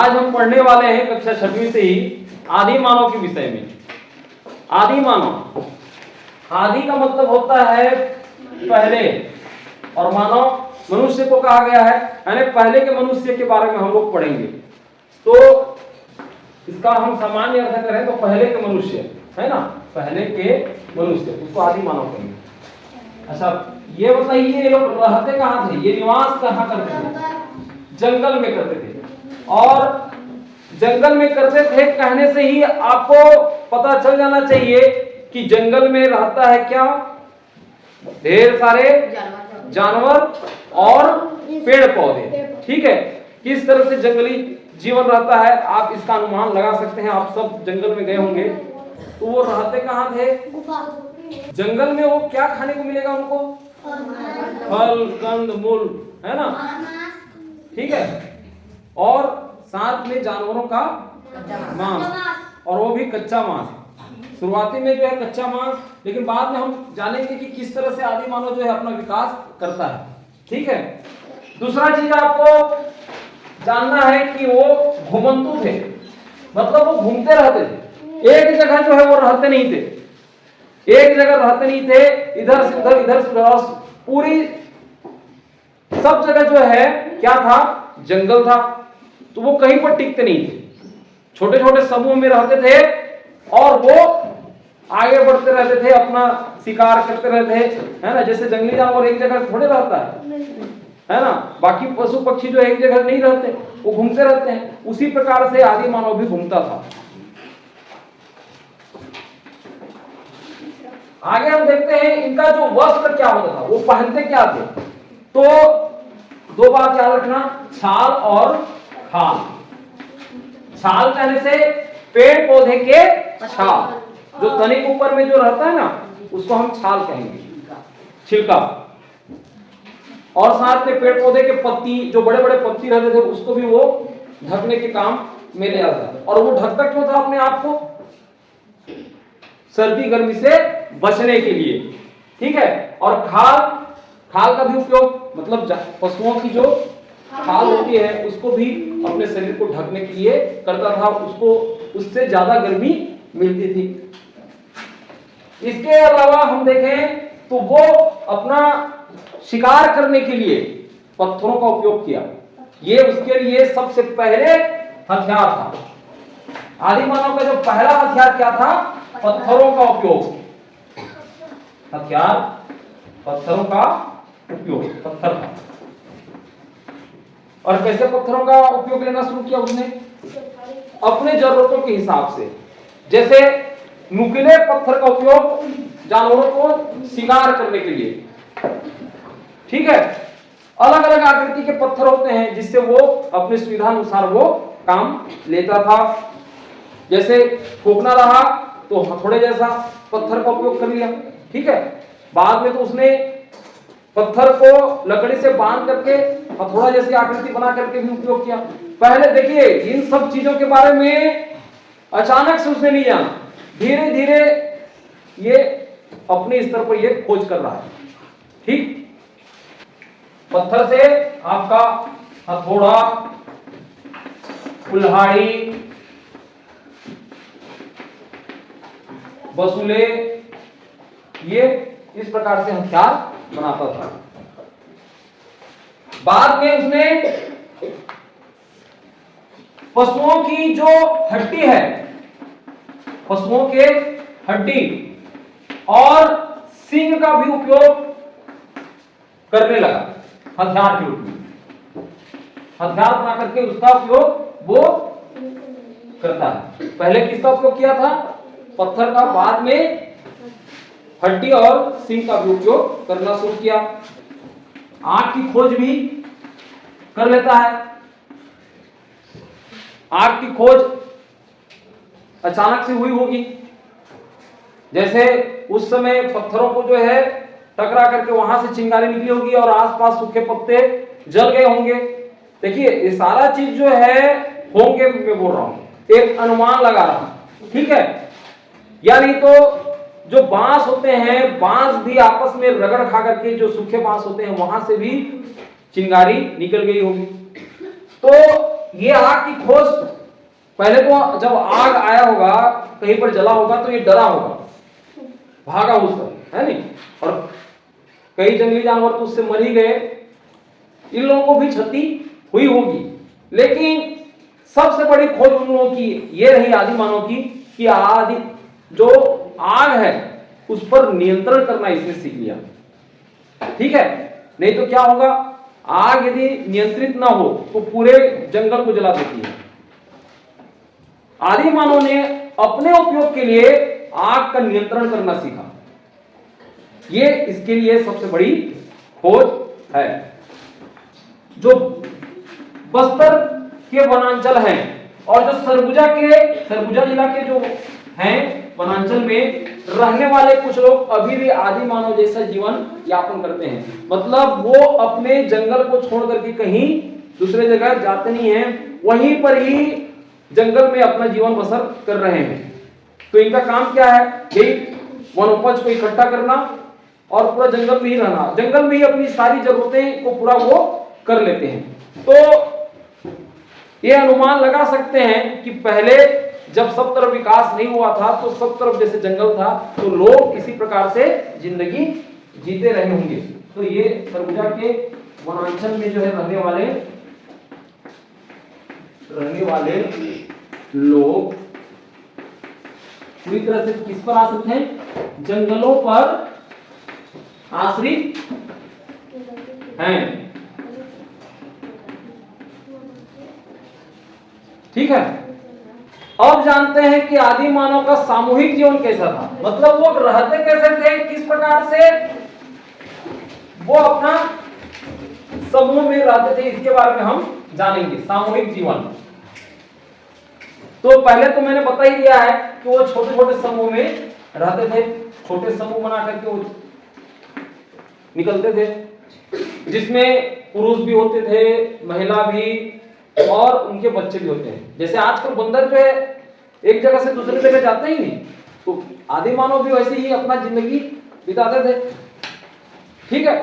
आज हम पढ़ने वाले हैं कक्षा 6वीं से ही आदि मानव के विषय में। आदि मानव, आदि का मतलब होता है पहले, और मानव मनुष्य को कहा गया है, यानी पहले के मनुष्य के बारे में हम लोग पढ़ेंगे। तो इसका हम सामान्य अर्थ करें तो पहले के मनुष्य है ना, पहले के मनुष्य, उसको आदि मानव कहेंगे। अच्छा ये बताइए, ये लोग रहते कहाँ थे, ये निवास कहाँ करते थे? जंगल में करते थे। और जंगल में करते थे कहने से ही आपको पता चल जाना चाहिए कि जंगल में रहता है क्या, ढेर सारे जानवर और पेड़ पौधे। ठीक है, किस तरह से जंगली जीवन रहता है आप इसका अनुमान लगा सकते हैं। आप सब जंगल में गए होंगे, तो वो रहते कहाँ थे? जंगल में। वो क्या खाने को मिलेगा उनको? फल, कंद, मूल, है ना। ठीक है, और साथ में जानवरों का मांस, और वो भी कच्चा मांस। शुरुआती में जो है कच्चा मांस, लेकिन बाद में हम जानेंगे कि किस तरह से आदि मानव जो है अपना विकास करता है। ठीक है, दूसरा चीज आपको जानना है कि वो घुमंतु थे, मतलब वो घूमते रहते थे, एक जगह जो है वो रहते नहीं थे, एक जगह रहते नहीं थे, इधर से उधर, इधर से उधर, पूरी सब जगह जो है क्या था? जंगल था। तो वो कहीं पर टिकते नहीं थे, छोटे छोटे समूह में रहते थे, और वो आगे बढ़ते रहते थे, अपना शिकार करते रहते थे, है ना। जैसे जंगली जानवर एक जगह थोड़े रहता है ना, बाकी पशु पक्षी जो एक जगह नहीं रहते, वो घूमते रहते हैं। उसी प्रकार से आदि मानव भी घूमता था। आगे हम देखते हैं इनका जो वस्त्र क्या होता था, वो पहनते क्या थे। तो दो बात याद रखना, छाल और खाल। छाल कहने से पेड़ पौधे के छाल, जो तनिक ऊपर में जो रहता है ना, उसको हम छाल कहेंगे, छिलका। और साथ में पेड़ पौधे के पत्ती, जो बड़े बड़े पत्ती रहते थे, उसको भी वो ढकने के काम में ले आता। और वो ढकता क्यों था अपने आप को? सर्दी गर्मी से बचने के लिए। ठीक है, और खाल, खाल का भी उपयोग मतलब पशुओं की जो खाल होती है उसको भी अपने शरीर को ढकने के लिए करता था, उसको उससे ज्यादा गर्मी मिलती थी। इसके अलावा हम देखें तो वो अपना शिकार करने के लिए पत्थरों का उपयोग किया। ये उसके लिए सबसे पहले हथियार था। आदि मानव का जो पहला हथियार क्या था? पत्थरों का उपयोग। हथियार पत्थरों का उपयोग, पत्थर था। और कैसे पत्थरों का उपयोग लेना शुरू किया उसने? अपने जरूरतों के हिसाब से। जैसे नुकीले पत्थर का उपयोग जानवरों को शिकार करने के लिए। ठीक है, अलग अलग आकृति के पत्थर होते हैं जिससे वो अपनी सुविधा अनुसार वो काम लेता था। जैसे ठोकना रहा तो हथौड़े जैसा पत्थर का उपयोग कर लिया। ठीक है, बाद में तो उसने पत्थर को लकड़ी से बांध करके हथौड़ा जैसी आकृति बना करके भी उपयोग किया। पहले देखिए, इन सब चीजों के बारे में अचानक से उसने नहीं जाना, धीरे धीरे ये अपने स्तर पर ये खोज कर रहा है। ठीक, पत्थर से आपका हथौड़ा, कुल्हाड़ी, बसूले, ये इस प्रकार से हथियार बनाता था। बाद में उसने पशुओं की जो हड्डी है, पशुओं के हड्डी और सींग का भी उपयोग करने लगा हथियार के रूप में। हथियार बना करके उसका उपयोग वो करता है। पहले किसका उपयोग किया था? पत्थर का। बाद में हड्डी और सींग का भी उपयोग करना शुरू किया। आग की खोज भी कर लेता है। आग की खोज अचानक से हुई होगी, जैसे उस समय पत्थरों को जो है टकरा करके वहां से चिंगारी निकली होगी और आसपास सूखे पत्ते जल गए होंगे। देखिए, ये सारा चीज जो है होंगे, मैं बोल रहा हूं, एक अनुमान लगा रहा हूं। ठीक है, या नहीं तो जो बांस होते हैं, बांस भी आपस में रगड़ खा करके, जो सूखे बांस होते हैं वहां से भी चिंगारी निकल गई होगी। तो ये आग की खोज, पहले तो जब आग आया होगा कहीं पर जला होगा तो ये डरा होगा, भागा उसका, है नहीं, और कई जंगली जानवर तो उससे मर ही गए, इन लोगों को भी क्षति हुई होगी। लेकिन सबसे बड़ी खोज उन लोगों की ये रही आदि मानव की कि आदि जो आग है उस पर नियंत्रण करना इसने सीख लिया। ठीक है, नहीं तो क्या होगा, आग यदि नियंत्रित ना हो तो पूरे जंगल को जला देती है। आदि मानव ने अपने उपयोग के लिए आग का नियंत्रण करना सीखा, ये इसके लिए सबसे बड़ी खोज है। जो बस्तर के वनांचल हैं और जो सरगुजा जिला के जो हैं वनांचल में रहने वाले कुछ लोग अभी भी आदि मानव जैसा जीवन यापन करते हैं। मतलब वो अपने जंगल को छोड़ करके कहीं दूसरे जगह जाते नहीं हैं, वहीं पर ही जंगल में अपना जीवन बसर कर रहे हैं। तो इनका काम क्या है, यही वनोपज को इकट्ठा करना और पूरा जंगल में ही रहना, जंगल में ही अपनी सारी जरूरतें को पूरा वो कर लेते हैं। तो ये अनुमान लगा सकते हैं कि पहले जब सब तरफ विकास नहीं हुआ था तो सब तरफ जैसे जंगल था तो लोग इसी प्रकार से जिंदगी जीते रहे होंगे। तो ये सरगुजा के वनांचल में जो है रहने वाले लोग पूरी तरह से किस पर आश्रित हैं, जंगलों पर आश्रित हैं। ठीक है, अब जानते हैं कि आदि मानव का सामूहिक जीवन कैसा था, मतलब वो रहते कैसे थे, किस प्रकार से वो अपना समूह में रहते थे, इसके बारे में हम जानेंगे। सामूहिक जीवन तो पहले तो मैंने बता ही दिया है कि वो छोटे छोटे समूह में रहते थे, छोटे समूह बना करके वो निकलते थे, जिसमें पुरुष भी होते थे, महिला भी और उनके बच्चे भी होते हैं। जैसे आजकल बंदर जो है एक जगह से दूसरी जगह जाते ही नहीं, तो आदि मानव भी वैसे ही अपना जिंदगी बिताते थे। ठीक है,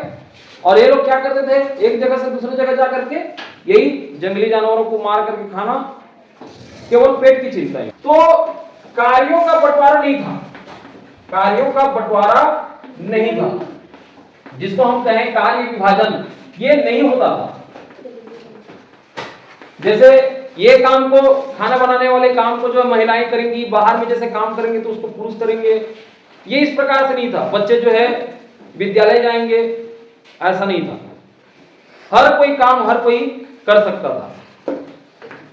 और ये लोग क्या करते थे, एक जगह से दूसरी जगह जा करके यही जंगली जानवरों को मार करके खाना, केवल पेट की चिंता है। तो कार्यों का बंटवारा नहीं था, कार्यों का बंटवारा नहीं था, जिसको हम कहें कार्य विभाजन, ये नहीं होता था। जैसे ये काम को, खाना बनाने वाले काम को जो महिलाएं करेंगी, बाहर में जैसे काम करेंगे तो उसको पुरुष करेंगे, ये इस प्रकार से नहीं था। बच्चे जो है विद्यालय जाएंगे, ऐसा नहीं था, हर कोई काम हर कोई कर सकता था।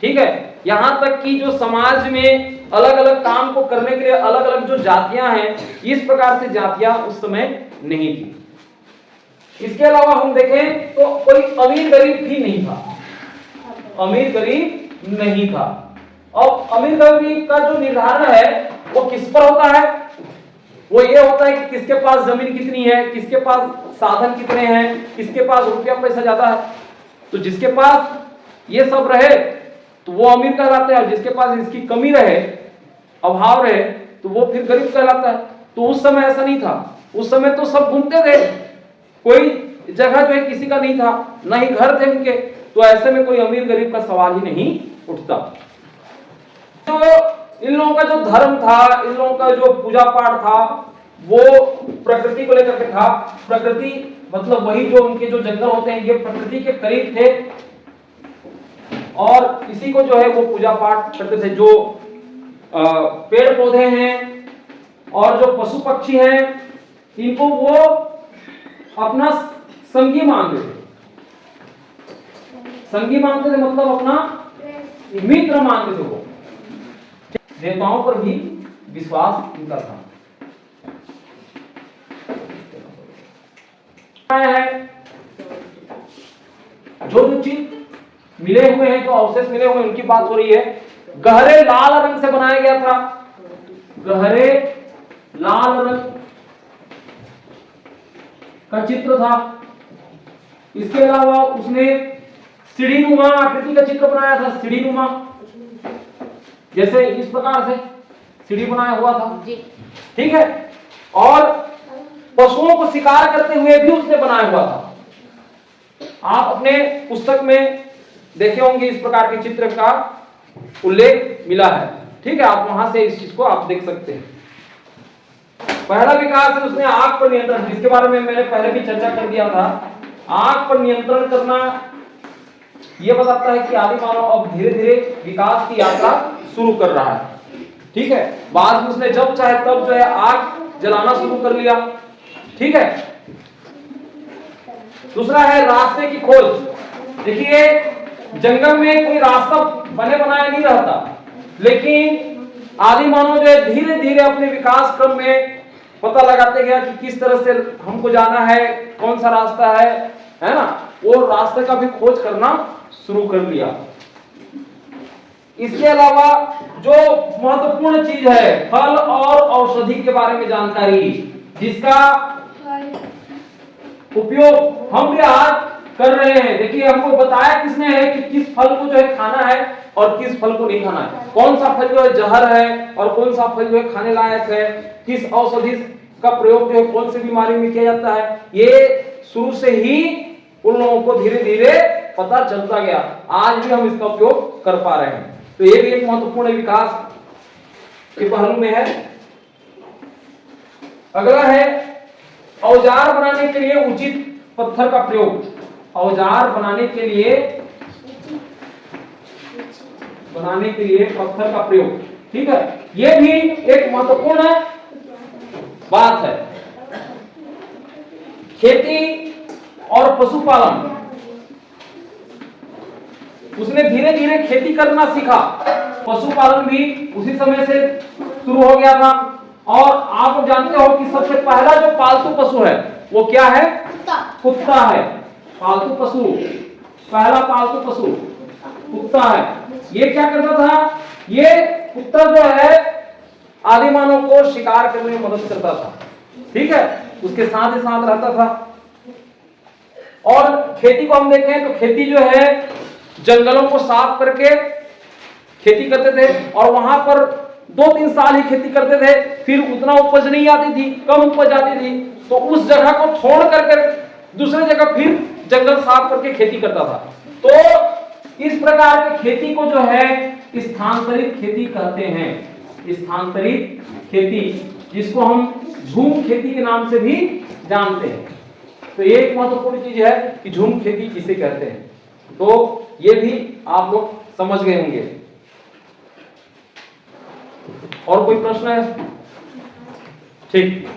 ठीक है, यहां तक कि जो समाज में अलग अलग काम को करने के लिए अलग अलग जो जातियां हैं, इस प्रकार से जातियां उस समय नहीं थी। इसके अलावा हम देखें तो कोई अमीर गरीब भी नहीं था, अमीर गरीब नहीं था। और अमीर गरीब का जो निर्धारण है वो किस पर होता है, वो ये होता है कि किसके पास जमीन कितनी है, किसके पास साधन कितने हैं, किसके पास रुपया पैसा ज्यादा है। तो जिसके पास ये सब रहे तो वो अमीर कहलाता है, और जिसके पास इसकी कमी रहे, अभाव रहे, तो वो फिर गरीब कहलाता है। तो उस समय ऐसा नहीं था, उस समय तो सब घूमते थे, कोई जगह जो है किसी का नहीं था, ना ही घर थे उनके, तो ऐसे में कोई अमीर गरीब का सवाल ही नहीं उठता। तो इन लोगों का जो धर्म था, इन लोगों का जो पूजा पाठ था, वो प्रकृति को लेकर के था। प्रकृति मतलब वही जो उनके जो जंगल होते हैं, ये प्रकृति के करीब थे और इसी को जो है वो पूजा पाठ करते थे। जो पेड़ पौधे हैं और जो पशु पक्षी हैं, इनको वो अपना संगी मानते थे, संगी मानते थे मतलब अपना मित्र मानते थे। वो देवताओं पर भी विश्वास इनका था। है जो चीज मिले हुए हैं, जो अवशेष मिले हुए हैं, उनकी बात हो रही है। गहरे लाल रंग से बनाया गया था, गहरे लाल रंग का चित्र था। इसके अलावा उसने सीढ़ीनुमा आकृति का चित्र बनाया था, सीढ़ीनुमा, जैसे इस प्रकार से सीढ़ी बनाया हुआ था। ठीक है, और पशुओं को शिकार करते हुए भी उसने बनाया हुआ था। आप अपने पुस्तक में देखे होंगे, इस प्रकार के चित्र का उल्लेख मिला है। ठीक है, आप वहां से इस चीज को आप देख सकते हैं। पहला विकास है उसने आग पर नियंत्रण, जिसके बारे में मैंने पहले भी चर्चा कर दिया था। आग पर नियंत्रण करना यह बताता है कि आदि मानव अब धीरे धीरे विकास की यात्रा शुरू कर रहा है। ठीक है, बाद में उसने जब चाहे तब जो है आग जलाना शुरू कर लिया। ठीक है, दूसरा है रास्ते की खोज। देखिए, जंगल में कोई रास्ता बने बनाया नहीं रहता, लेकिन आदि मानव जो है धीरे धीरे अपने विकास क्रम में पता लगाते गया कि किस तरह से हमको जाना है, कौन सा रास्ता है ना, वो रास्ते का भी खोज करना शुरू कर लिया। इसके अलावा जो महत्वपूर्ण चीज है, फल और औषधि के बारे में जानकारी, जिसका उपयोग हम भी आज कर रहे हैं। देखिए, हमको बताया किसने है कि किस फल को जो है खाना है और किस फल को नहीं खाना है, कौन सा फल जो है जहर है और कौन सा फल जो है खाने लायक है, किस औषधि का प्रयोग जो है कौन सी बीमारी में किया जाता है, ये शुरू से ही उन लोगों को धीरे धीरे पता चलता गया। आज भी हम इसका उपयोग कर पा रहे हैं। तो ये भी एक महत्वपूर्ण विकास के पहलू में है। अगला है औजार बनाने के लिए उचित पत्थर का प्रयोग। औजार बनाने के लिए पत्थर का प्रयोग। ठीक है, यह भी एक महत्वपूर्ण बात है। खेती और पशुपालन, उसने धीरे धीरे खेती करना सीखा। पशुपालन भी उसी समय से शुरू हो गया था। और आप जानते हो कि सबसे पहला जो पालतू पशु है वो क्या है? कुत्ता है। पालतू पशु, पहला पालतू पशु कुत्ता है। ये क्या करता था? ये कुत्ता जो है आदि मानव को शिकार करने में मदद करता था। ठीक है, उसके साथ ही साथ रहता था। और खेती को हम देखें तो खेती जो है जंगलों को साफ करके खेती करते थे, और वहां पर 2-3 साल ही खेती करते थे, फिर उतना उपज नहीं आती थी, कम उपज आती थी, तो उस जगह को छोड़ करके दूसरे जगह फिर जंगल साफ करके खेती करता था। तो इस प्रकार की खेती को जो है स्थानांतरित खेती कहते हैं। स्थानांतरित खेती, जिसको हम झूम खेती के नाम से भी जानते हैं। तो ये एक महत्वपूर्ण चीज है कि झूम खेती किसे कहते हैं। तो ये भी आप लोग समझ गए होंगे। और कोई प्रश्न है? ठीक।